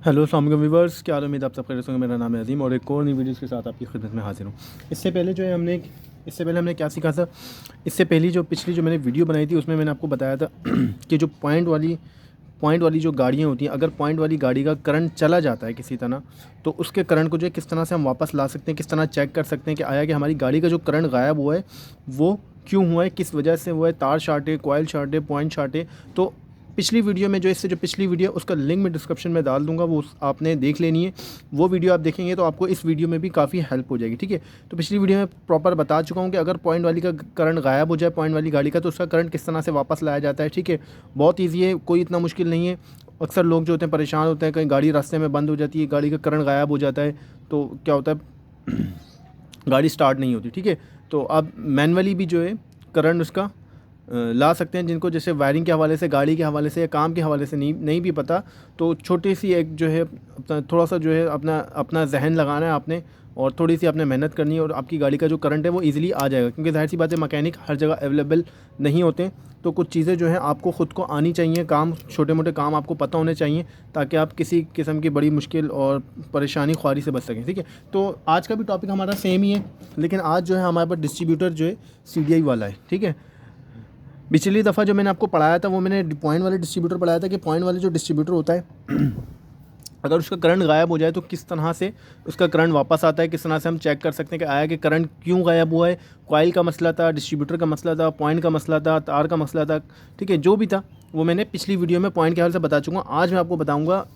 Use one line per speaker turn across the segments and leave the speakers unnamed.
Hello अस्सलाम वालेकुम viewers, क्या हाल है? उम्मीद आप सब खैरियत से होंगे। मेरा नाम है अजीम और एक और नई वीडियोस के साथ आपकी खिदमत में हाजिर हूँ। इससे पहले जो है हमने क्या सीखा था। इससे पहली जो पिछली जो मैंने वीडियो बनाई थी उसमें मैंने आपको बताया था कि जो पॉइंट वाली जो गाड़ियाँ होती हैं, अगर पॉइंट वाली गाड़ी का करंट चला जाता है किसी तरह, तो उसके करंट को जो है किस तरह से हम वापस ला सकते हैं, किस तरह चेक कर सकते हैं कि आया कि हमारी गाड़ी का जो करंट गायब हुआ है वो क्यों हुआ है, किस वजह से हुआ है, तार शॉर्ट है, कॉइल शॉर्ट है, पॉइंट शॉर्ट है। तो पिछली वीडियो में जो पिछली वीडियो उसका लिंक मैं डिस्क्रिप्शन में डाल दूंगा, वो आपने देख लेनी है। वो वीडियो आप देखेंगे तो आपको इस वीडियो में भी काफ़ी हेल्प हो जाएगी। ठीक है, तो पिछली वीडियो में प्रॉपर बता चुका हूँ कि अगर पॉइंट वाली का करंट गायब हो जाए, पॉइंट वाली गाड़ी का, तो उसका करंट किस तरह से वापस लाया जाता है। ठीक है, बहुत ईजी है, कोई इतना मुश्किल नहीं है। अक्सर लोग जो होते हैं परेशान होते हैं, कहीं गाड़ी रास्ते में बंद हो जाती है, गाड़ी का करंट गायब हो जाता है, तो क्या होता है गाड़ी स्टार्ट नहीं होती। ठीक है, तो आप मैनुअली भी जो है करंट उसका ला सकते हैं। जिनको जैसे वायरिंग के हवाले से, गाड़ी के हवाले से या काम के हवाले से नहीं भी पता, तो छोटी सी एक जो है अपना थोड़ा सा जो है अपना अपना जहन लगाना है आपने, और थोड़ी सी आपने मेहनत करनी है और आपकी गाड़ी का जो करंट है वो इजीली आ जाएगा। क्योंकि जाहिर सी बात है, मैकेनिक हर जगह अवेलेबल नहीं होते, तो कुछ चीज़ें जो हैं आपको ख़ुद को आनी चाहिए। काम, छोटे मोटे काम आपको पता होने चाहिए, ताकि आप किसी किस्म की बड़ी मुश्किल और परेशानी ख्वारी से बच सकें। ठीक है, तो आज का भी टॉपिक हमारा सेम ही है, लेकिन आज जो है हमारे पास डिस्ट्रीब्यूटर जो है CDI वाला है। ठीक है, पिछली दफ़ा जो मैंने आपको पढ़ाया था वो मैंने पॉइंट वाले डिस्ट्रीब्यूटर पढ़ाया था कि पॉइंट वाले जो डिस्ट्रीब्यूटर होता है अगर उसका करंट गायब हो जाए तो किस तरह से उसका करंट वापस आता है, किस तरह से हम चेक कर सकते हैं कि आया कि करंट क्यों गायब हुआ है। कॉइल का मसला था, डिस्ट्रीब्यूटर का मसला था, पॉइंट का मसला था, तार का मसला था। ठीक है, जो भी था वो मैंने पिछली वीडियो में पॉइंट के हवाले से बता चुका हूँ। आज मैं आपको बताऊंगा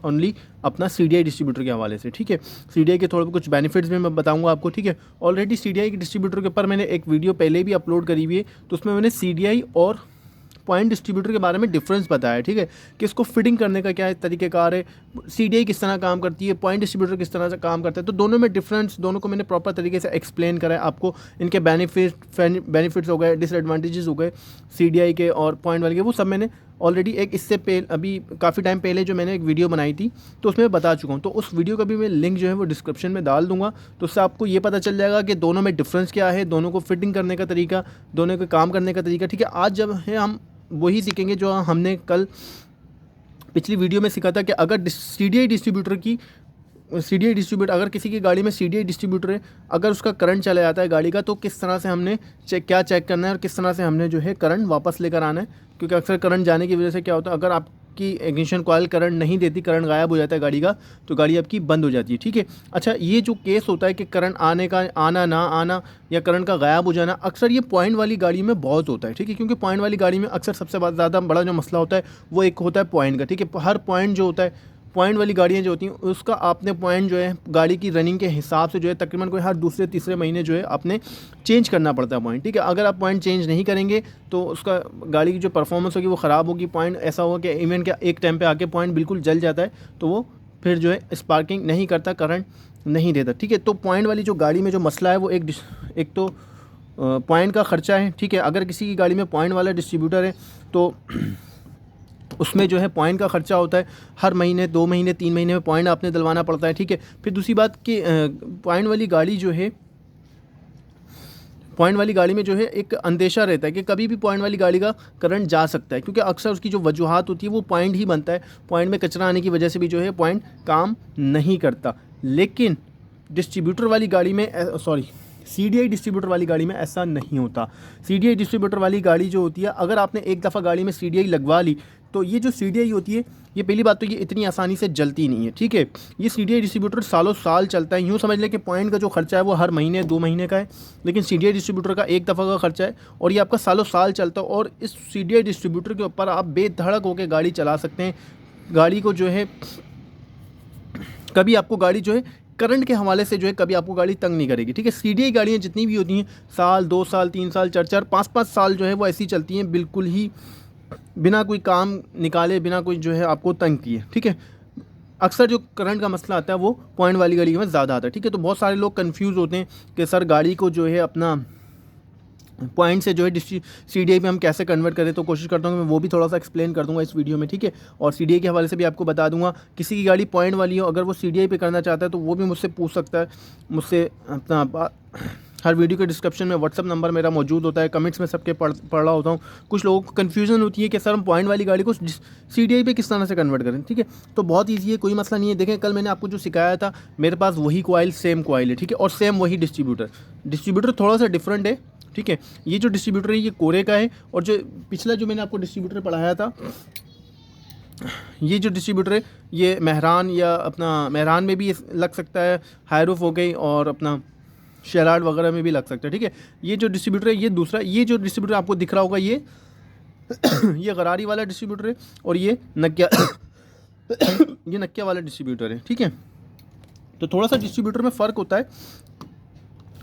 ओनली अपना CDI डिस्ट्रीब्यूटर के हवाले से। ठीक है, CDI के थोड़े कुछ बेनिफिट्स भी मैं बताऊंगा आपको। ठीक है, ऑलरेडी CDI के डिस्ट्रीब्यूटर के ऊपर मैंने एक वीडियो पहले भी अपलोड करी हुई है, तो उसमें मैंने CDI और पॉइंट डिस्ट्रीब्यूटर के बारे में डिफरेंस बताया है। ठीक है, कि इसको फिटिंग करने का क्या तरीक़ेकार है, CDI किस तरह काम करती है, पॉइंट डिस्ट्रीब्यूटर किस तरह से काम करता है, तो दोनों में डिफरेंस, दोनों को मैंने प्रॉपर तरीके से एक्सप्लेन करा है आपको। इनके बेनिफिट्स हो गए, डिसएडवांटेजेस हो गए CDI के और पॉइंट वाले के, वो सब मैंने ऑलरेडी एक इससे पहले, अभी काफ़ी टाइम पहले जो मैंने एक वीडियो बनाई थी तो उसमें बता चुका हूँ। तो उस वीडियो का भी मैं लिंक जो है वो डिस्क्रिप्शन में डाल दूंगा, तो उससे आपको ये पता चल जाएगा कि दोनों में डिफरेंस क्या है, दोनों को फिटिंग करने का तरीका, दोनों के काम करने का तरीका। ठीक है, आज जब है हम वही सीखेंगे जो हमने कल पिछली वीडियो में सीखा था कि अगर CDI डिस्ट्रीब्यूटर अगर किसी की गाड़ी में CDI डिस्ट्रीब्यूटर है, अगर उसका करंट चला जाता है गाड़ी का, तो किस तरह से हमने चेक करना है और किस तरह से हमने जो है करंट वापस लेकर आना है। क्योंकि अक्सर करंट जाने की वजह से क्या होता है, अगर आपकी इग्निशन कॉइल करंट नहीं देती, करंट गायब हो जाता है गाड़ी का, तो गाड़ी आपकी बंद हो जाती है। ठीक है, अच्छा, ये जो केस होता है कि करंट आने का आना ना आना या करंट का गायब हो जाना, अक्सर ये पॉइंट वाली गाड़ी में बहुत होता है। ठीक है, क्योंकि पॉइंट वाली गाड़ी में अक्सर सबसे ज़्यादा बड़ा जो मसला होता है वो एक होता है पॉइंट का। ठीक है, हर पॉइंट जो होता है, पॉइंट वाली गाड़ियाँ जो होती हैं उसका आपने पॉइंट जो है गाड़ी की रनिंग के हिसाब से जो है तकरीबन कोई हर दूसरे तीसरे महीने जो है आपने चेंज करना पड़ता है पॉइंट। ठीक है, अगर आप पॉइंट चेंज नहीं करेंगे तो उसका गाड़ी की जो परफॉर्मेंस होगी वो ख़राब होगी। पॉइंट ऐसा होगा कि इवन के एक टाइम पे आके पॉइंट बिल्कुल जल जाता है, तो वो फिर जो है स्पार्किंग नहीं करता, करंट नहीं देता। ठीक है, तो पॉइंट वाली जो गाड़ी में जो मसला है वो एक तो पॉइंट का ख़र्चा है। ठीक है, अगर किसी की गाड़ी में पॉइंट वाला डिस्ट्रीब्यूटर है तो उसमें जो है पॉइंट का ख़र्चा होता है, हर महीने 2 महीने 3 महीने में पॉइंट आपने दिलवाना पड़ता है। ठीक है, फिर दूसरी बात कि पॉइंट वाली गाड़ी जो है, पॉइंट वाली गाड़ी में जो है एक अंदेशा रहता है कि कभी भी पॉइंट वाली गाड़ी का करंट जा सकता है, क्योंकि अक्सर उसकी जो वजूहात होती है वो पॉइंट ही बनता है। पॉइंट में कचरा आने की वजह से भी जो है पॉइंट काम नहीं करता। लेकिन डिस्ट्रीब्यूटर वाली गाड़ी में CDI डिस्ट्रीब्यूटर वाली गाड़ी में ऐसा नहीं होता। CDI डिस्ट्रीब्यूटर वाली गाड़ी जो होती है, अगर आपने एक दफ़ा गाड़ी में CDI लगवा ली, तो ये जो CDI होती है, ये पहली बात तो ये इतनी आसानी से जलती नहीं है। ठीक है, ये CDI डिस्ट्रीब्यूटर सालों साल चलता है। यूँ समझ लें कि पॉइंट का जो खर्चा है वो हर महीने 2 महीने का है, लेकिन CDI डिस्ट्रीब्यूटर का एक दफ़ा का खर्चा है और ये आपका सालों साल चलता है। और इस CDI डिस्ट्रीब्यूटर के ऊपर आप बेधड़क होकर गाड़ी चला सकते हैं। गाड़ी को जो है कभी आपको गाड़ी जो है करंट के हवाले से जो है कभी आपको गाड़ी तंग नहीं करेगी। ठीक है, CDI गाड़ियाँ जितनी भी होती हैं, साल 2 साल 3 साल 4 5 साल जो है वो ऐसी चलती हैं, बिल्कुल ही बिना कोई काम निकाले, बिना कोई जो है आपको तंग किए। ठीक है, अक्सर जो करंट का मसला आता है वो पॉइंट वाली गाड़ी में ज़्यादा आता है। ठीक है, तो बहुत सारे लोग कंफ्यूज होते हैं कि सर गाड़ी को जो है अपना पॉइंट से जो है CDI पे हम कैसे कन्वर्ट करें, तो कोशिश करता हूँ कि मैं वो भी थोड़ा सा एक्सप्लेन कर दूंगा इस वीडियो में। ठीक है, और CDI के हवाले से भी आपको बता दूंगा। किसी की गाड़ी पॉइंट वाली हो, अगर वो CDI पे करना चाहता है तो वो भी मुझसे पूछ सकता है, मुझसे अपना हर वीडियो के डिस्क्रिप्शन में व्हाट्सअप नंबर मेरा मौजूद होता है, कमेंट्स में सबके पढ़ रहा होता हूँ। कुछ लोगों को कन्फ्यूजन होती है कि सर हम पॉइंट वाली गाड़ी को CDI पे किस तरह से कन्वर्ट करें, ठीक है। तो बहुत ईजी है, कोई मसला नहीं है। देखें कल मैंने आपको जो सिखाया था, मेरे पास वही कॉइल, सेम कॉइल है, ठीक है, और सेम वही डिस्ट्रीब्यूटर थोड़ा सा डिफरेंट है, ठीक है। ये जो डिस्ट्रीब्यूटर है ये कोरे का है, और जो पिछला जो मैंने आपको डिस्ट्रीब्यूटर पढ़ाया था, ये जो डिस्ट्रीब्यूटर है ये मेहरान या अपना मेहरान में भी लग सकता है, हायरूफ हो गई, और अपना शेराड वगैरह में भी लग सकता है, ठीक है। ये जो डिस्ट्रीब्यूटर है ये दूसरा, ये जो डिस्ट्रीब्यूटर आपको दिख रहा होगा ये ये गरारी वाला डिस्ट्रीब्यूटर है, और ये नक्या ये नक्या वाला डिस्ट्रीब्यूटर है, ठीक है। तो थोड़ा सा डिस्ट्रीब्यूटर में फ़र्क होता है,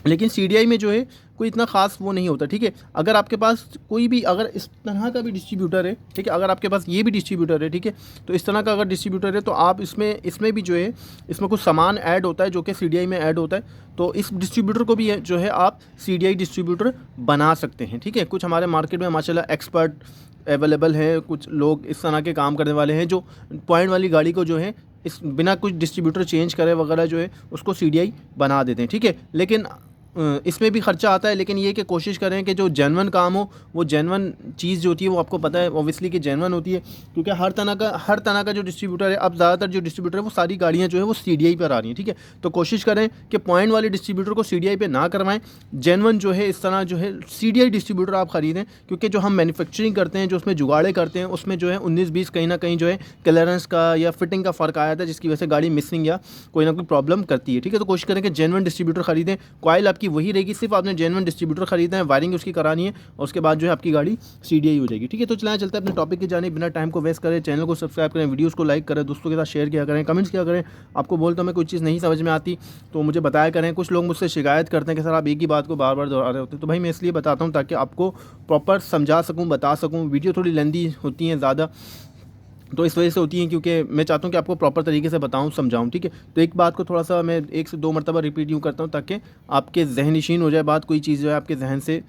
लेकिन CDI में जो है कोई इतना ख़ास वो नहीं होता, ठीक है। अगर आपके पास कोई भी अगर इस तरह का भी डिस्ट्रीब्यूटर है, ठीक है, अगर आपके पास ये भी डिस्ट्रीब्यूटर है, ठीक है, तो इस तरह का अगर डिस्ट्रीब्यूटर है तो आप इसमें भी जो है इसमें कुछ सामान ऐड होता है जो कि CDI में ऐड होता है, तो इस डिस्ट्रीब्यूटर को भी जो है आप CDI डिस्ट्रीब्यूटर बना सकते हैं, ठीक है। कुछ हमारे मार्केट में माशाल्लाह एक्सपर्ट अवेलेबल है, कुछ लोग इस तरह के काम करने वाले हैं जो पॉइंट वाली गाड़ी को जो है इस बिना कुछ डिस्ट्रीब्यूटर चेंज करे वगैरह जो है उसको CDI बना देते हैं, ठीक है। लेकिन इसमें भी ख़र्चा आता है, लेकिन ये कि कोशिश करें कि जो जेन्युइन काम हो, वो जेन्युइन चीज़ जो होती है वो आपको पता है ऑब्वियसली कि जेन्युइन होती है, क्योंकि हर तरह का जो डिस्ट्रीब्यूटर है, अब ज़्यादातर जो डिस्ट्रीब्यूटर है वो सारी गाड़ियाँ जो है वो CDI पर आ रही हैं, ठीक है। तो कोशिश करें कि पॉइंट वाले डिस्ट्रीब्यूटर को CDI पे ना करवाएं, जेन्युइन जो है इस तरह जो है CDI डिस्ट्रीब्यूटर आप ख़रीदें, क्योंकि जो हम मैन्युफैक्चरिंग करते हैं, जो उसमें जुगाड़े करते हैं, उसमें जो है 19-20 कहीं ना कहीं जो है क्लियरेंस का या फिटिंग का फ़र्क आया था, जिसकी वजह से गाड़ी मिसिंग या कोई ना कोई प्रॉब्लम करती है, ठीक है। तो कोशिश करें कि जेन्युइन डिस्ट्रीब्यूटर ख़रीदें, कॉइल आपकी वही रहेगी, सिर्फ आपने जेन्युइन डिस्ट्रीब्यूटर खरीदना है, वायरिंग उसकी करानी है, और उसके बाद जो है आपकी गाड़ी CDI हो जाएगी, ठीक है। तो चलते हैं अपने टॉपिक की जाने, बिना टाइम को वेस्ट करें। चैनल को सब्सक्राइब करें, वीडियोस को लाइक करें, दोस्तों के साथ शेयर किया करें, कमेंट्स किया करें। आपको बोलता हूं मैं कोई चीज़ नहीं समझ में आती तो मुझे बताया करें। कुछ लोग मुझसे शिकायत करते हैं कि सर आप एक ही बात को बार बार दोहरा रहे होते हैं, तो भाई मैं इसलिए बताता हूँ ताकि आपको प्रॉपर समझा सकूँ, बता सकूँ। वीडियो थोड़ी लेंदी होती हैं ज़्यादा, तो इस वजह से होती हैं, क्योंकि मैं चाहता हूँ कि आपको प्रॉपर तरीके से बताऊँ, समझाऊँ, ठीक है। तो एक बात को थोड़ा सा मैं 1 से 2 मरतबा रिपीट यूँ करता हूँ ताकि आपके जहन नशीन हो जाए बात, कोई चीज़ जो है आपके जहन से,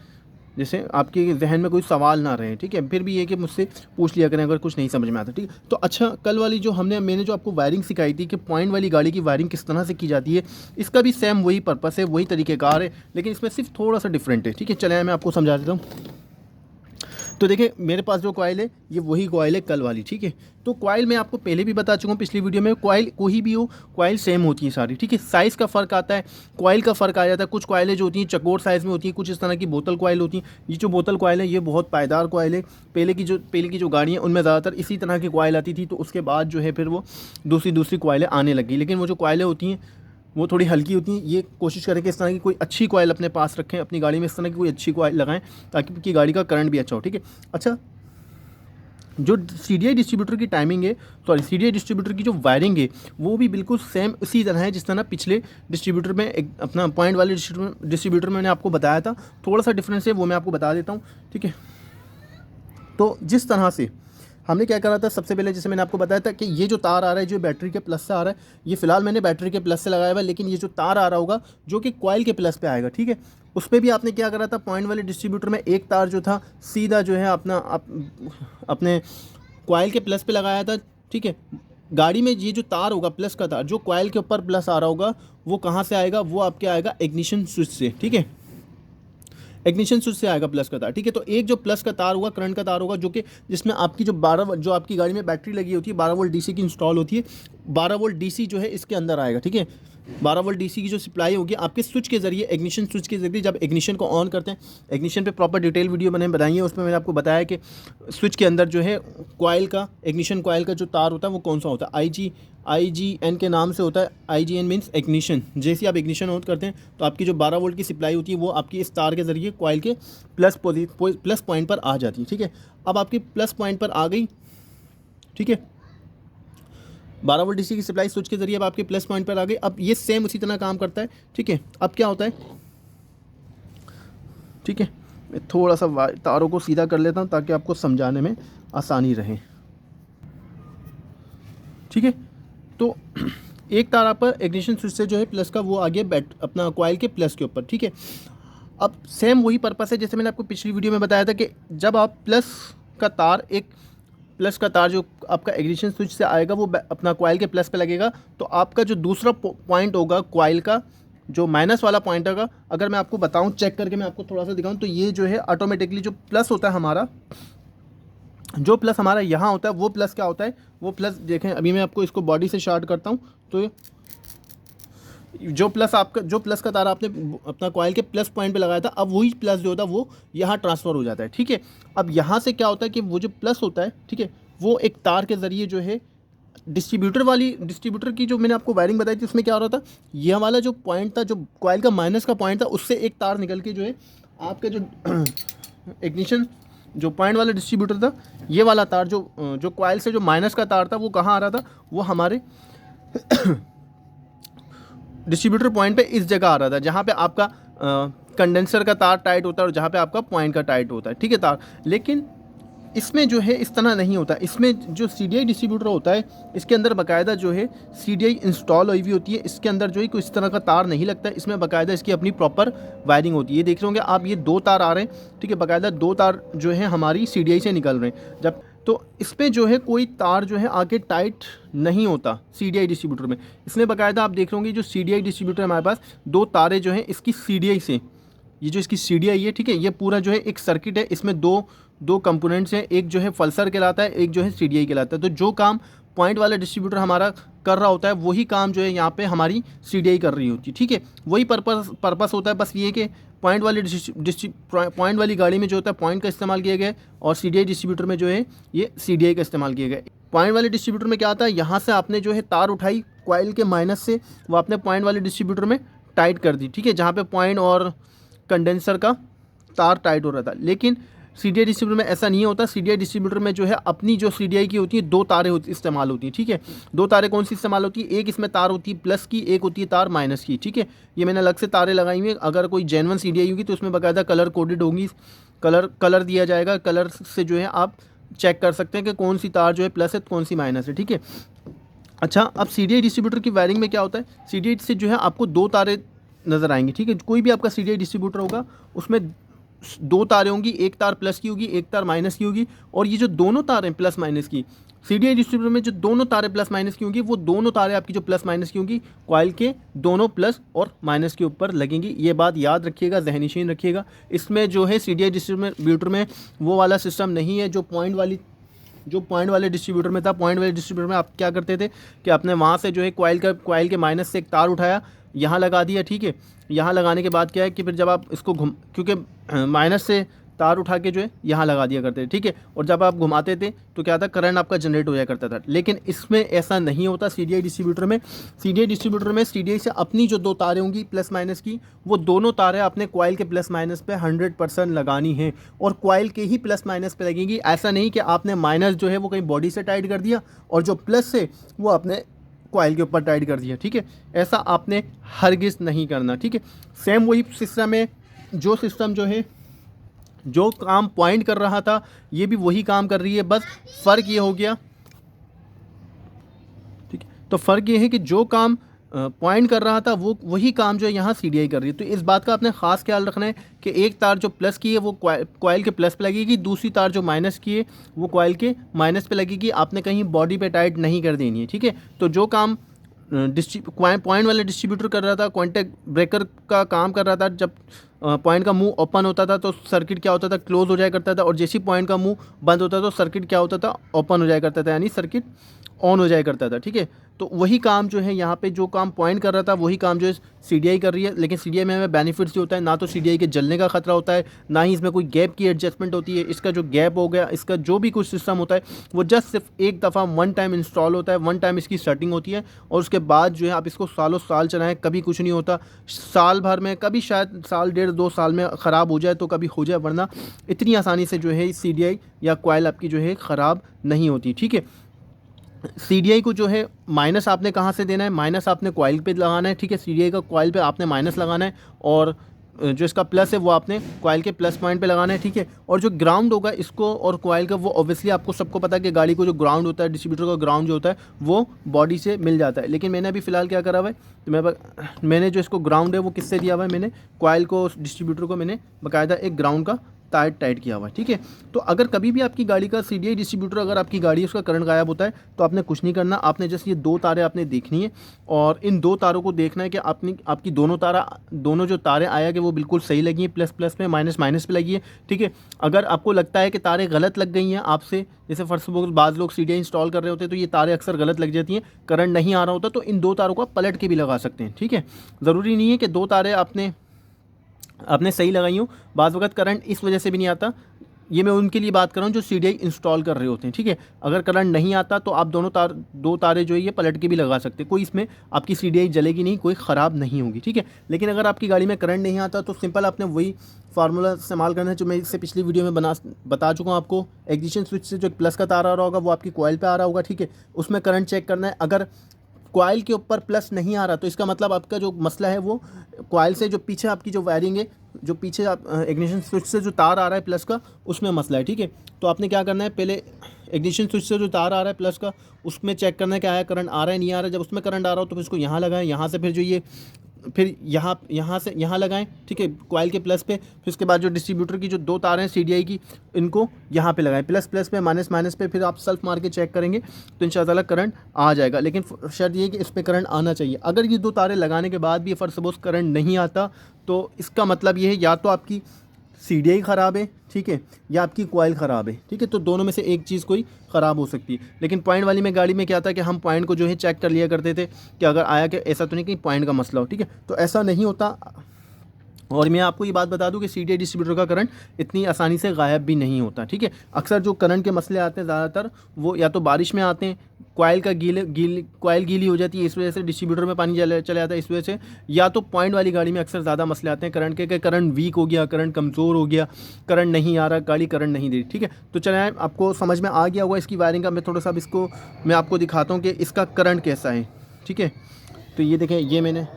जैसे आपके जहन में कोई सवाल ना रहे, ठीक है। फिर भी ये कि मुझसे पूछ लिया करें अगर कुछ नहीं समझ में आता, ठीक है। तो अच्छा, कल वाली जो मैंने जो आपको वायरिंग सिखाई थी कि पॉइंट वाली गाड़ी की वायरिंग किस तरह से की जाती है, इसका भी सेम वही पर्पस है, वही तरीक़ेकार है, लेकिन इसमें सिर्फ थोड़ा सा डिफरेंट है, ठीक है। चले मैं आपको समझा देता हूँ। तो देखिए मेरे पास जो कॉइल है ये वही कॉइल है कल वाली, ठीक है। तो कॉइल मैं आपको पहले भी बता चुका हूँ पिछली वीडियो में, कॉइल कोई भी हो, कॉइल सेम होती है सारी, ठीक है। साइज़ का फ़र्क आता है, कॉइल का फ़र्क आ जाता है। कुछ कॉइलें जो होती हैं चकोर साइज़ में होती हैं, कुछ इस तरह की बोतल कॉइल होती हैं। ये जो बोतल कॉइल है ये बहुत पायदार कॉइल है। पहले की जो गाड़ियाँ उनमें ज़्यादातर इसी तरह की कॉइल आती थी, तो उसके बाद जो है फिर वो दूसरी कॉइलें आने लगी, लेकिन वो जो कॉइलें होती हैं वो थोड़ी हल्की होती हैं। ये कोशिश करें कि इस तरह की कोई अच्छी कॉइल अपने पास रखें, अपनी गाड़ी में इस तरह की कोई अच्छी कॉइल लगाएं ताकि आपकी गाड़ी का करंट भी अच्छा हो, ठीक है। अच्छा, जो CDI डिस्ट्रीब्यूटर की टाइमिंग है, CDI डिस्ट्रीब्यूटर की जो वायरिंग है वो भी बिल्कुल सेम इसी तरह है जिस तरह पिछले डिस्ट्रीब्यूटर में एक अपना पॉइंट वाले डिस्ट्रीब्यूटर में मैंने आपको बताया था। थोड़ा सा डिफरेंस है वो मैं आपको बता देता हूँ, ठीक है। तो जिस तरह से हमने क्या करा था, सबसे पहले जैसे मैंने आपको बताया था कि ये जो तार आ रहा है जो बैटरी के प्लस से आ रहा है, ये फ़िलहाल मैंने बैटरी के प्लस से लगाया हुआ है, लेकिन ये जो तार आ रहा होगा जो कि कॉइल के प्लस पे आएगा, ठीक है, उस पर भी आपने क्या करा था, पॉइंट वाले डिस्ट्रीब्यूटर में एक तार जो था सीधा जो है अपने कॉइल के प्लस पे लगाया था, ठीक है। गाड़ी में ये जो तार होगा प्लस का तार जो कॉइल के ऊपर प्लस आ रहा होगा वो कहाँ से आएगा, वो आपके आएगा इग्निशन स्विच से, ठीक है। इग्निशन स्विच से आएगा प्लस का तार, ठीक है। तो एक जो प्लस का तार होगा, करंट का तार होगा, जो कि जिसमें आपकी जो आपकी गाड़ी में बैटरी लगी होती है 12 वोल्ट DC की इंस्टॉल होती है, 12 वोल्ट DC जो है इसके अंदर आएगा, ठीक है। 12 वोल्ट DC की जो सप्लाई होगी आपके स्विच के ज़रिए, इग्निशन स्विच के ज़रिए, जब इग्निशन को ऑन करते हैं, इग्निशन पे प्रॉपर डिटेल वीडियो मैंने बनाई है, उसमें मैंने आपको बताया कि स्विच के अंदर जो है कॉइल का, इग्निशन कॉइल का जो तार होता है वो कौन सा होता है, IGN के नाम से होता है। IGN means ignition. जैसे आप इग्निशन ऑन करते हैं तो आपकी जो 12 वोल्ट की सप्लाई होती है वो आपकी इस तार के ज़रिए कॉइल के प्लस पॉइंट पर आ जाती है, ठीक है। अब आपकी प्लस पॉइंट पर आ गई, ठीक है, 12 वोल्ट DC की सप्लाई स्विच के जरिए अब आपके प्लस पॉइंट पर आ गई। अब ये सेम उसी तरह काम करता है, ठीक है। अब क्या होता है, ठीक है, मैं थोड़ा सा तारों को सीधा कर लेता हूँ ताकि आपको समझाने में आसानी रहे, ठीक है। तो एक तार आप इग्निशन स्विच से जो है प्लस का वो आगे अपना कॉइल के प्लस के ऊपर, ठीक है। अब सेम वही पर्पस है जैसे मैंने आपको पिछली वीडियो में बताया था कि जब आप प्लस का तार जो आपका इग्निशन स्विच से आएगा वो अपना कॉइल के प्लस पे लगेगा, तो आपका जो दूसरा पॉइंट होगा कॉइल का जो माइनस वाला पॉइंटर का अगर मैं आपको बताऊं, चेक करके मैं आपको थोड़ा सा दिखाऊं, तो ये जो है ऑटोमेटिकली जो प्लस होता है हमारा, जो प्लस हमारा यहाँ होता है वो प्लस क्या होता है, वो प्लस देखें, अभी मैं आपको इसको बॉडी से शार्ट करता हूँ, तो जो प्लस आपका, जो प्लस का तारा आपने अपना कॉइल के प्लस पॉइंट पे लगाया था, अब वही प्लस जो होता है वो यहाँ ट्रांसफ़र हो जाता है। ठीक है, अब यहाँ से क्या होता है कि वो जो प्लस होता है, ठीक है, वो एक तार के ज़रिए जो है डिस्ट्रीब्यूटर की जो मैंने आपको वायरिंग बताई थी, उसमें क्या हो रहा था, यह वाला जो पॉइंट था, जो कॉइल का माइनस का पॉइंट था, उससे एक तार निकल के जो है आपका जो इग्निशन जो पॉइंट वाला डिस्ट्रीब्यूटर था, ये वाला तार जो कॉइल से जो माइनस का तार था, वो कहाँ आ रहा था, वो हमारे डिस्ट्रीब्यूटर पॉइंट पे इस जगह आ रहा था, जहाँ पे आपका कंडेंसर का तार टाइट होता है और जहाँ पे आपका पॉइंट का टाइट होता है। ठीक है तार, लेकिन इसमें जो है इस तरह नहीं होता। इसमें जो CDI डिस्ट्रीब्यूटर होता है, इसके अंदर बाकायदा जो है CDI इंस्टॉल हुई हुई होती है। इसके अंदर जो है कोई इस तरह का तार नहीं लगता है, इसमें बाकायदा इसकी अपनी प्रॉपर वायरिंग होती है। ये देख रहे होंगे आप, ये 2 तार आ रहे हैं, ठीक है, बाकायदा 2 तार जो है हमारी CDI से निकल रहे हैं। जब तो इस पर जो है कोई तार जो है आगे टाइट नहीं होता CDI डिस्ट्रीब्यूटर में। इसमें बाकायदा आप देख रहे होंगे जो CDI डिस्ट्रीब्यूटर हमारे पास 2 तारे जो हैं इसकी CDI से, ये जो इसकी CDI है, ठीक है, ये पूरा जो है एक सर्किट है, इसमें दो कंपोनेंट्स हैं, एक जो है पल्सर कहलाता है, एक जो है CDI कहलाता है। तो जो काम पॉइंट वाला डिस्ट्रीब्यूटर हमारा कर रहा होता है, वही काम जो है यहाँ पे हमारी CDI कर रही होती है। ठीक है, वही पर्पस होता है, बस ये कि पॉइंट वाली गाड़ी में जो होता है पॉइंट का इस्तेमाल किया गया है, और CDI डिस्ट्रीब्यूटर में जो है ये CDI का इस्तेमाल किया गया है। पॉइंट वाले डिस्ट्रीब्यूटर में क्या आता है, यहाँ से आपने जो है तार उठाई कॉइल के माइनस से, वो आपने पॉइंट वाले डिस्ट्रीब्यूटर में टाइट कर दी। ठीक है, जहाँ पे पॉइंट और कंडेंसर का तार टाइट हो रहा था। लेकिन CDI डिस्ट्रीब्यूटर में ऐसा नहीं होता। CDI डिस्ट्रीब्यूटर में जो है अपनी जो CDI की होती है 2 तारें इस्तेमाल होती हैं। ठीक है, 2 तारें कौन सी इस्तेमाल होती है, एक इसमें तार होती है प्लस की, एक होती है तार माइनस की। ठीक है, ये मैंने अलग से तारें लगाई हुई हैं। अगर कोई जेन्युइन CDI होगी तो उसमें बाकायदा कलर कोडेड होंगी, कलर दिया जाएगा, कलर से जो है आप चेक कर सकते हैं कि कौन सी तार जो है प्लस है, कौन सी माइनस है। ठीक है, अच्छा, अब CDI डिस्ट्रीब्यूटर की वायरिंग में क्या होता है, CDI से जो है आपको 2 तारें नज़र आएंगी। ठीक है, कोई भी आपका CDI डिस्ट्रीब्यूटर होगा उसमें 2 तारें होंगी, एक तार प्लस की होगी, एक तार माइनस की होगी। और ये जो दोनों तारें प्लस माइनस की, CDI डिस्ट्रीब्यूटर में जो दोनों तारें प्लस माइनस की होंगी, वो दोनों तारें आपकी जो प्लस माइनस की होंगी कॉइल के दोनों प्लस और माइनस के ऊपर लगेंगी। ये बात याद रखिएगा, ज़हनीशीन रखिएगा। इसमें जो है CDI डिस्ट्रीब्यूटर में वो वाला सिस्टम नहीं है जो पॉइंट वाले डिस्ट्रीब्यूटर में था। पॉइंट वाले डिस्ट्रीब्यूटर में आप क्या करते थे कि आपने वहाँ से जो है कॉइल के माइनस से एक तार उठाया, यहाँ लगा दिया। ठीक है, यहाँ लगाने के बाद क्या है कि फिर जब आप इसको क्योंकि माइनस से तार उठा के जो है यहाँ लगा दिया करते थे। ठीक है, और जब आप घुमाते थे तो क्या था, करंट आपका जनरेट हो जाया करता था। लेकिन इसमें ऐसा नहीं होता CDI डिस्ट्रीब्यूटर में। CDI से अपनी जो 2 तारें होंगी प्लस माइनस की, वो दोनों तारें अपने कॉइल के प्लस माइनस पे 100% लगानी है, और कॉइल के ही प्लस माइनस पे लगेंगी। ऐसा नहीं कि आपने माइनस जो है वो कहीं बॉडी से टाइट कर दिया और जो प्लस है वो आपने कॉइल के ऊपर टाइट कर दिया। ठीक है, ऐसा आपने हरगिज़ नहीं करना। ठीक है, सेम वही सिस्टम है, जो सिस्टम जो है जो काम पॉइंट कर रहा था ये भी वही काम कर रही है, बस फ़र्क ये हो गया। ठीक है, तो फ़र्क ये है कि जो काम पॉइंट कर रहा था वो वही काम जो है यहाँ CDI कर रही है। तो इस बात का आपने ख़ास ख्याल रखना है कि एक तार जो प्लस की है वो कॉइल के प्लस पे लगेगी, दूसरी तार जो माइनस की है वो कॉइल के माइनस पे लगेगी। आपने कहीं बॉडी पे टाइट नहीं कर देनी है। ठीक है, तो जो काम पॉइंट वाले डिस्ट्रीब्यूटर कर रहा था, कॉन्टैक्ट ब्रेकर का काम कर रहा था, जब पॉइंट का मुंह ओपन होता था तो सर्किट क्या होता था, क्लोज हो जाया करता था, और जैसे पॉइंट का मुंह बंद होता था तो सर्किट क्या होता था, ओपन हो जाया करता था, यानी सर्किट ऑन हो जाया करता था। ठीक है, तो वही काम जो है यहाँ पे जो काम पॉइंट कर रहा था वही काम जो है CDI कर रही है। लेकिन CDI में हमें बेनिफिट्स जो होता है, ना तो CDI के जलने का खतरा होता है, ना ही इसमें कोई गैप की एडजस्टमेंट होती है। इसका जो गैप हो गया, इसका जो भी कुछ सिस्टम होता है वो जस्ट सिर्फ एक दफ़ा 1 टाइम इंस्टॉल होता है, 1 टाइम इसकी सेटिंग होती है, और उसके बाद जो है आप इसको सालों साल चलाएँ, कभी कुछ नहीं होता। साल भर में कभी शायद साल 1.5-2 साल में ख़राब हो जाए तो कभी हो जाए, वरना इतनी आसानी से जो है CDI या कॉइल आपकी जो है ख़राब नहीं होती। ठीक है, CDI को जो है माइनस आपने कहाँ से देना है, माइनस आपने कॉइल पे लगाना है। ठीक है, CDI का कॉइल पे आपने माइनस लगाना है, और जो इसका प्लस है वो आपने कॉइल के प्लस पॉइंट पे लगाना है। ठीक है, और जो ग्राउंड होगा इसको और कॉइल का, वो ऑब्वियसली आपको सबको पता है कि गाड़ी को जो ग्राउंड होता है, डिस्ट्रीब्यूटर का ग्राउंड जो होता है वो बॉडी से मिल जाता है। लेकिन मैंने अभी फ़िलहाल क्या करा हुआ है, तो मैंने जो इसको ग्राउंड है वो किससे दिया हुआ है, मैंने कॉइल को, डिस्ट्रीब्यूटर को मैंने बाकायदा एक ग्राउंड का टाइट टाइट किया हुआ है, ठीक है। तो अगर कभी भी आपकी गाड़ी का CDI डिस्ट्रीब्यूटर, अगर आपकी गाड़ी उसका करंट गायब होता है तो आपने कुछ नहीं करना, आपने जस्ट ये 2 तारें आपने देखनी है और इन 2 तारों को देखना है कि आपकी दोनों जो तारें आया कि वो बिल्कुल सही लगी हैं, प्लस प्लस में, माइनस माइनस पे लगी है, ठीक है। अगर आपको लगता है कि तारें गलत लग गई हैं आपसे, जैसे फर्स्ट ऑफ ऑल बाज़ लोग CDI इंस्टॉल कर रहे होते हैं तो ये तारें अक्सर गलत लग जाती हैं, करंट नहीं आ रहा होता, तो इन 2 तारों को आप पलट के भी लगा सकते हैं, ठीक है। ज़रूरी नहीं है कि 2 तारें आपने सही लगाई हूँ, बाज़ वक़्त करंट इस वजह से भी नहीं आता। ये मैं उनके लिए बात कर रहा हूँ जो CDI इंस्टॉल कर रहे होते हैं, ठीक है। अगर करंट नहीं आता तो आप 2 तारे जो है ये पलट के भी लगा सकते हैं, कोई इसमें आपकी CDI जलेगी नहीं, कोई ख़राब नहीं होगी, ठीक है। लेकिन अगर आपकी गाड़ी में करंट नहीं आता तो सिंपल आपने वही फार्मूला इस्तेमाल करना है जो मैं इससे पिछली वीडियो में बता चुका हूँ आपको। इग्निशन स्विच से जो प्लस का तार आ रहा होगा वो आपकी कॉइल पर आ रहा होगा, ठीक है। उसमें करंट चेक करना है, अगर कॉइल के ऊपर प्लस नहीं आ रहा तो इसका मतलब आपका जो मसला है वो कॉइल से जो पीछे आपकी जो वायरिंग है, जो पीछे आप इग्निशन स्विच से जो तार आ रहा है प्लस का, उसमें मसला है, ठीक है। तो आपने क्या करना है, पहले इग्निशन स्विच से जो तार आ रहा है प्लस का, उसमें चेक करना है कि आया करंट आ रहा है नहीं आ रहा है। जब उसमें करंट आ रहा हो तो फिर इसको यहाँ लगाएं, यहाँ से फिर जो ये फिर यहाँ से यहाँ लगाएं, ठीक है, कॉइल के प्लस पे। फिर उसके बाद जो डिस्ट्रीब्यूटर की जो 2 तारें हैं CDI की, इनको यहाँ पे लगाएं, प्लस प्लस पे, माइनस माइनस पे। फिर आप सेल्फ मार के चेक करेंगे तो इंशाअल्लाह करंट आ जाएगा। लेकिन शर्त ये है कि इस पर करंट आना चाहिए। अगर ये 2 तारें लगाने के बाद भी फर्स्ट सपोज करंट नहीं आता तो इसका मतलब ये है या तो आपकी CDI ख़राब है, ठीक है, या आपकी कॉइल ख़राब है, ठीक है। तो दोनों में से एक चीज़ कोई ख़राब हो सकती है। लेकिन पॉइंट वाली में गाड़ी में क्या था कि हम पॉइंट को जो है चेक कर लिया करते थे कि अगर आया कि ऐसा तो नहीं कि पॉइंट का मसला हो, ठीक है। तो ऐसा नहीं होता। और मैं आपको ये बात बता दूं कि CDI डिस्ट्रीब्यूटर का करंट इतनी आसानी से गायब भी नहीं होता, ठीक है। अक्सर जो करंट के मसले आते हैं ज़्यादातर वो या तो बारिश में आते हैं, कॉइल गीली हो जाती है, इस वजह से डिस्ट्रीब्यूटर में पानी चले जाता है इस वजह से, या तो पॉइंट वाली गाड़ी में अक्सर ज़्यादा मसले आते हैं करंट के, करंट वीक हो गया, करंट कमज़ोर हो गया, करंट नहीं आ रहा, गाड़ी करंट नहीं दे रही, ठीक है। तो चले आपको समझ में आ गया होगा इसकी वायरिंग का। मैं थोड़ा सा इसको मैं आपको दिखाता हूँ कि इसका करंट कैसा है, ठीक है। तो ये देखें, ये मैंने,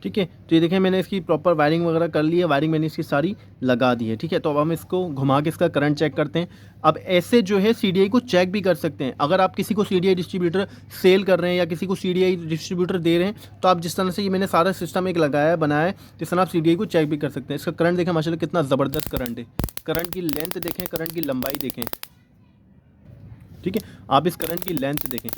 ठीक है, तो ये देखें मैंने इसकी प्रॉपर वायरिंग वगैरह कर ली है, वायरिंग मैंने इसकी सारी लगा दी है, ठीक है। तो अब हम इसको घुमा के इसका करंट चेक करते हैं। अब ऐसे जो है CDI को चेक भी कर सकते हैं। अगर आप किसी को CDI डिस्ट्रीब्यूटर सेल कर रहे हैं या किसी को CDI डिस्ट्रीब्यूटर दे रहे हैं तो आप जिस तरह से ये मैंने सारा सिस्टम एक लगाया है, बनाया है, जिस तरह आप CDI को चेक भी कर सकते हैं। इसका करंट देखें माशाल्लाह कितना ज़बरदस्त करंट है, करंट की लेंथ देखें, करंट की लंबाई देखें, ठीक है। आप इस करंट की लेंथ देखें।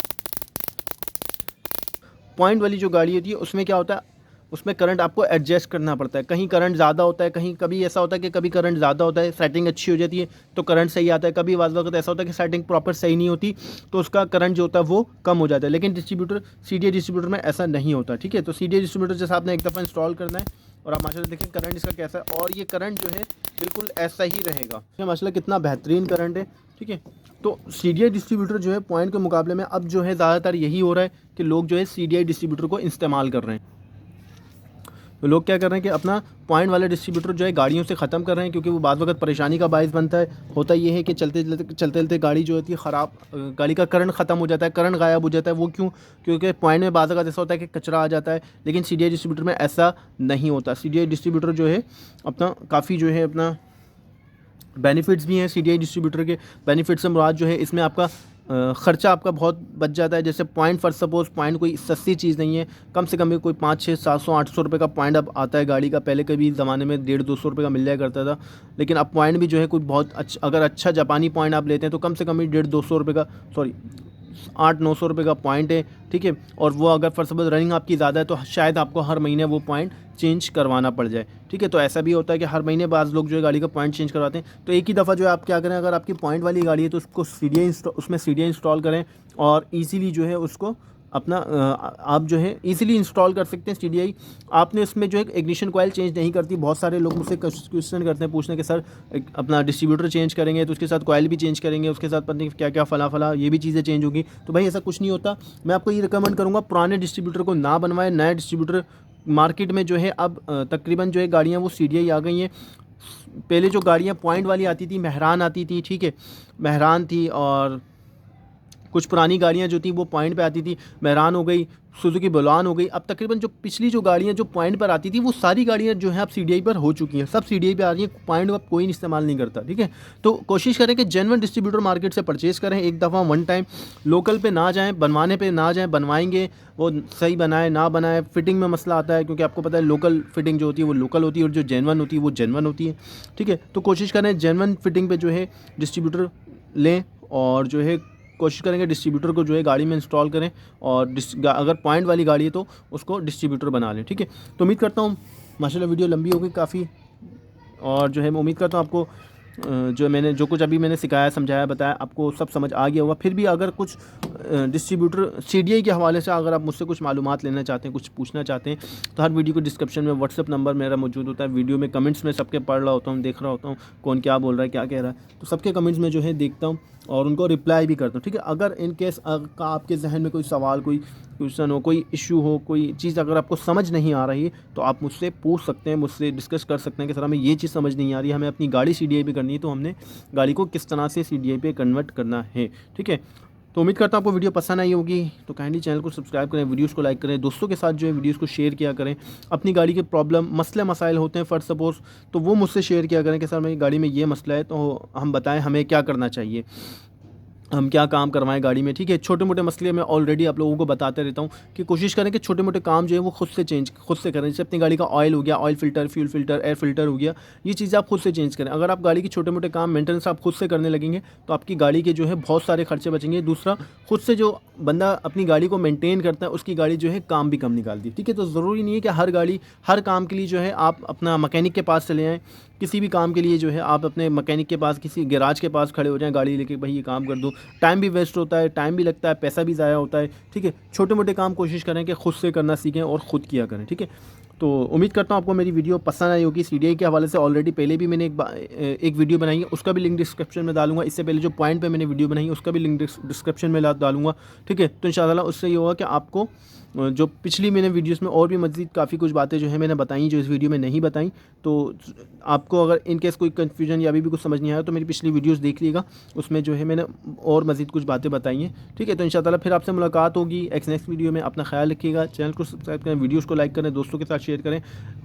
पॉइंट वाली जो गाड़ी होती है उसमें क्या होता है, उसमें करंट आपको एडजस्ट करना पड़ता है। कहीं करंट ज़्यादा होता है, कहीं कभी ऐसा होता है कि कभी करंट ज़्यादा होता है, सेटिंग अच्छी हो जाती है तो करंट सही आता है। कभी वाज़ वक्त ऐसा होता है कि सेटिंग प्रॉपर सही नहीं होती तो उसका करंट जो होता है वो कम हो जाता है। लेकिन CDI डिस्ट्रीब्यूटर में ऐसा नहीं होता, ठीक है। तो CDI डिस्ट्रीब्यूटर जैसा आपने एक दफ़ा इंस्टॉल करना है और आप माशाल्लाह देखें करंट इसका कैसा है, और ये करंट जो है बिल्कुल ऐसा ही रहेगा। माशाल्लाह कितना बेहतरीन करंट है, ठीक है। तो CDI डिस्ट्रीब्यूटर जो है पॉइंट के मुकाबले में अब जो है ज़्यादातर यही हो रहा है कि लोग जो है CDI डिस्ट्रीब्यूटर को इस्तेमाल कर रहे हैं। तो लोग क्या कर रहे हैं कि अपना पॉइंट वाले डिस्ट्रीब्यूटर जो है गाड़ियों से ख़त्म कर रहे हैं, क्योंकि वो बाद वक्त परेशानी का बायस बनता है। होता ये है कि चलते चलते गाड़ी जो होती है ख़राब, गाड़ी का करंट ख़त्म हो जाता है, करंट गायब हो जाता है। वो क्यों? क्योंकि पॉइंट में बाद वक्त ऐसा होता है कि कचरा आ जाता है। लेकिन CDI डिस्ट्रीब्यूटर में ऐसा नहीं होता। CDI डिस्ट्रीब्यूटर जो है अपना काफ़ी जो है अपना बेनिफिट्स भी हैं। CDI डिस्ट्रीब्यूटर के बेनिफिट्स से मुराद जो है इसमें आपका ख़र्चा आपका बहुत बच जाता है। जैसे पॉइंट फर्स्ट सपोज़ पॉइंट कोई सस्ती चीज़ नहीं है, कम से कम भी कोई 500-600-700-800 रुपये का पॉइंट अब आता है गाड़ी का। पहले कभी ज़माने में 150-200 रुपये का मिल जाया करता था, लेकिन अब पॉइंट भी जो है कोई बहुत अच्छा, अगर अच्छा जापानी पॉइंट आप लेते हैं तो कम से कम भी 150-200 रुपये का 800-900 रुपये का पॉइंट है, ठीक है। और वो अगर फर्स्ट सपोज रनिंग आपकी ज़्यादा है तो शायद आपको हर महीने वो पॉइंट चेंज करवाना पड़ जाए, ठीक है। तो ऐसा भी होता है कि हर महीने बाज़ लोग जो है गाड़ी का पॉइंट चेंज करवाते हैं। तो एक ही दफ़ा जो है आप क्या करें, अगर आपकी पॉइंट वाली गाड़ी है तो उसको उसमें CDI इंस्टॉल करें और ईज़िली जो है उसको अपना आप जो है ईज़िली इंस्टॉल कर सकते हैं CDI। आपने इसमें जो है इग्निशन कॉइल चेंज नहीं करती। बहुत सारे लोग मुझसे क्वेश्चन करते हैं, पूछने के सर अपना डिस्ट्रीब्यूटर चेंज करेंगे तो उसके साथ कॉइल भी चेंज करेंगे, उसके साथ पता नहीं क्या क्या फला ये भी चीज़ें चेंज होगी। तो भाई ऐसा कुछ नहीं होता। मैं आपको ये रिकमेंड करूँगा पुराने डिस्ट्रीब्यूटर को ना बनवाएं। नया डिस्ट्रीब्यूटर मार्केट में जो है अब तकरीबन जो है गाड़ियाँ वो CDI आ गई हैं। पहले जो गाड़ियाँ पॉइंट वाली आती थी, मेहरान आती थी, ठीक है, मेहरान थी और कुछ पुरानी गाड़ियाँ जो थी वो पॉइंट पे आती थी, मेहरान हो गई, सुजुकी बोलान हो गई। अब तकरीबन जो पिछली जो गाड़ियाँ जो पॉइंट पर आती थी वो सारी गाड़ियाँ जो है अब CDI पर हो चुकी हैं, सब CDI पे आ रही हैं, पॉइंट अब कोई इस्तेमाल नहीं करता। ठीक है, तो कोशिश करें कि जेन्युइन डिस्ट्रीब्यूटर मार्केट से परचेज़ करें, एक दफ़ा वन टाइम, लोकल पे ना जाएँ, बनवाने पे ना जाएँ, बनवाएंगे वो सही बनाए ना बनाए, फिटिंग में मसला आता है, क्योंकि आपको पता है लोकल फिटिंग जो होती है वो लोकल होती है और जो जेन्युइन होती है वो जेन्युइन होती है। ठीक है, तो कोशिश करें जेन्युइन फिटिंग पे जो है डिस्ट्रीब्यूटर लें, और जो है कोशिश करेंगे डिस्ट्रीब्यूटर को जो है गाड़ी में इंस्टॉल करें, और अगर पॉइंट वाली गाड़ी है तो उसको डिस्ट्रीब्यूटर बना लें। ठीक है, तो उम्मीद करता हूँ माशाल्लाह वीडियो लंबी हो गई काफ़ी, और जो है मैं उम्मीद करता हूँ आपको जो कुछ अभी मैंने सिखाया, समझाया, बताया, आपको सब समझ आ गया होगा। फिर भी अगर कुछ डिस्ट्रीब्यूटर CDI के हवाले से अगर आप मुझसे कुछ मालूमात लेना चाहते हैं, कुछ पूछना चाहते हैं, तो हर वीडियो को डिस्क्रिप्शन में व्हाट्सअप नंबर मेरा मौजूद होता है। वीडियो में कमेंट्स में सबके पढ़ रहा होता हूँ, देख रहा होता हूँ कौन क्या बोल रहा है, क्या कह रहा है, तो सबके कमेंट्स में जो है देखता हूँ और उनको रिप्लाई भी करता हूँ। ठीक है, अगर इन केस आपके जहन में कोई सवाल, कोई क्वेश्चन हो, कोई इशू हो, कोई चीज़ अगर आपको समझ नहीं आ रही है तो आप मुझसे पूछ सकते हैं, मुझसे डिस्कस कर सकते हैं कि सर हमें ये चीज़ समझ नहीं आ रही है, हमें अपनी गाड़ी CDI पे करनी है, तो हमने गाड़ी को किस तरह से CDI पे कन्वर्ट करना है। ठीक है, तो उम्मीद करता हूँ आपको वीडियो पसंद आई होगी, तो काइंडली चैनल को सब्सक्राइब करें, वीडियोस को लाइक करें, दोस्तों के साथ जो है वीडियोस को शेयर किया करें। अपनी गाड़ी के प्रॉब्लम, मसले मसाइल होते हैं फर्स्ट सपोज़, तो वो मुझसे शेयर किया करें कि सर मेरी गाड़ी में ये मसला है, तो हम बताएं हमें क्या करना चाहिए, हम क्या काम करवाएं गाड़ी में। ठीक है, छोटे मोटे मसले मैं ऑलरेडी आप लोगों को बताते रहता हूँ कि कोशिश करें कि छोटे मोटे काम जो है वो खुद से करें। जैसे अपनी गाड़ी का ऑयल हो गया, oil filter, fuel filter, air filter हो गया, ये चीज़ें आप खुद से चेंज करें। अगर आप गाड़ी के छोटे मोटे काम मेंटेनेंस आप खुद से करने लगेंगे तो आपकी गाड़ी के जो है बहुत सारे खर्चे बचेंगे। दूसरा, खुद से जो बंदा अपनी गाड़ी को मेंटेन करता है उसकी गाड़ी जो है काम भी कम निकालती है। ठीक है, तो ज़रूरी नहीं है कि हर काम के लिए जो है आप अपना मैकेनिक के पास चले आएँ। किसी भी काम के लिए जो है आप अपने मैकेनिक के पास, किसी गैराज के पास खड़े हो जाएं गाड़ी लेके, भाई ये काम कर दो, टाइम भी वेस्ट होता है, टाइम भी लगता है, पैसा भी ज़ाया होता है। ठीक है, छोटे मोटे काम कोशिश करें कि खुद से करना सीखें और ख़ुद किया करें। ठीक है, तो उम्मीद करता हूँ आपको मेरी वीडियो पसंद आई होगी। CDI के हवाले से ऑलरेडी पहले भी मैंने एक वीडियो बनाई है, उसका भी लिंक डिस्क्रिप्शन में डालूंगा। इससे पहले जो पॉइंट पे मैंने वीडियो बनाई है उसका भी लिंक डिस्क्रिप्शन में डालूंगा। ठीक है, तो इंशाअल्लाह उससे ये होगा कि आपको जो पिछली मैंने वीडियोस में और भी मज़ीद काफ़ी कुछ बातें जो है मैंने बताई, जो इस वीडियो में नहीं बताई, तो आपको अगर इन केस कोई कन्फ्यूजन या अभी भी कुछ समझ नहीं आया तो मेरी पिछली वीडियोस देख लीजिएगा, उसमें जो है मैंने और मज़ीद कुछ बातें बताई हैं। ठीक है, तो इंशाअल्लाह फिर आपसे मुलाकात होगी नेक्स्ट वीडियो में। अपना ख्याल रखिएगा, चैनल को सब्सक्राइब करें, वीडियोज़ को लाइक करें, दोस्तों के साथ शेयर करें।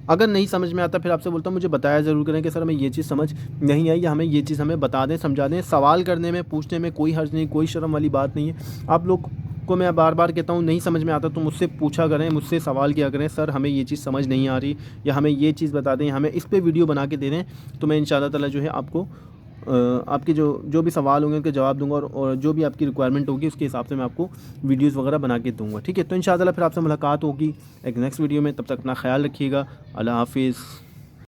अगर नहीं समझ में आता फिर आपसे बोलता हूँ मुझे बताया ज़रूर करें कि सर हमें ये चीज़ समझ नहीं आई, या हमें ये चीज़ हमें बता दें, समझा दें। सवाल करने में, पूछने में कोई हर्ज नहीं, कोई शर्म वाली बात नहीं है। आप लोग को मैं बार बार कहता हूँ नहीं समझ में आता तो मुझसे पूछा करें, मुझसे सवाल किया करें, सर हमें ये चीज़ समझ नहीं आ रही, या हमें ये चीज़ बता दें, हमें इस पे वीडियो बना के दे दें, तो मैं इंशाअल्लाह ताला जो है आपको आपके जो भी सवाल होंगे उनके जवाब दूंगा, और जो भी आपकी रिक्वायरमेंट होगी उसके हिसाब से मैं आपको वीडियोज़ वगैरह बना के दूँगा। ठीक है, तो इंशाअल्लाह फिर आपसे मुलाकात होगी एक नेक्स्ट वीडियो में। तब तक अपना ख्याल रखिएगा। अल्लाह हाफिज़।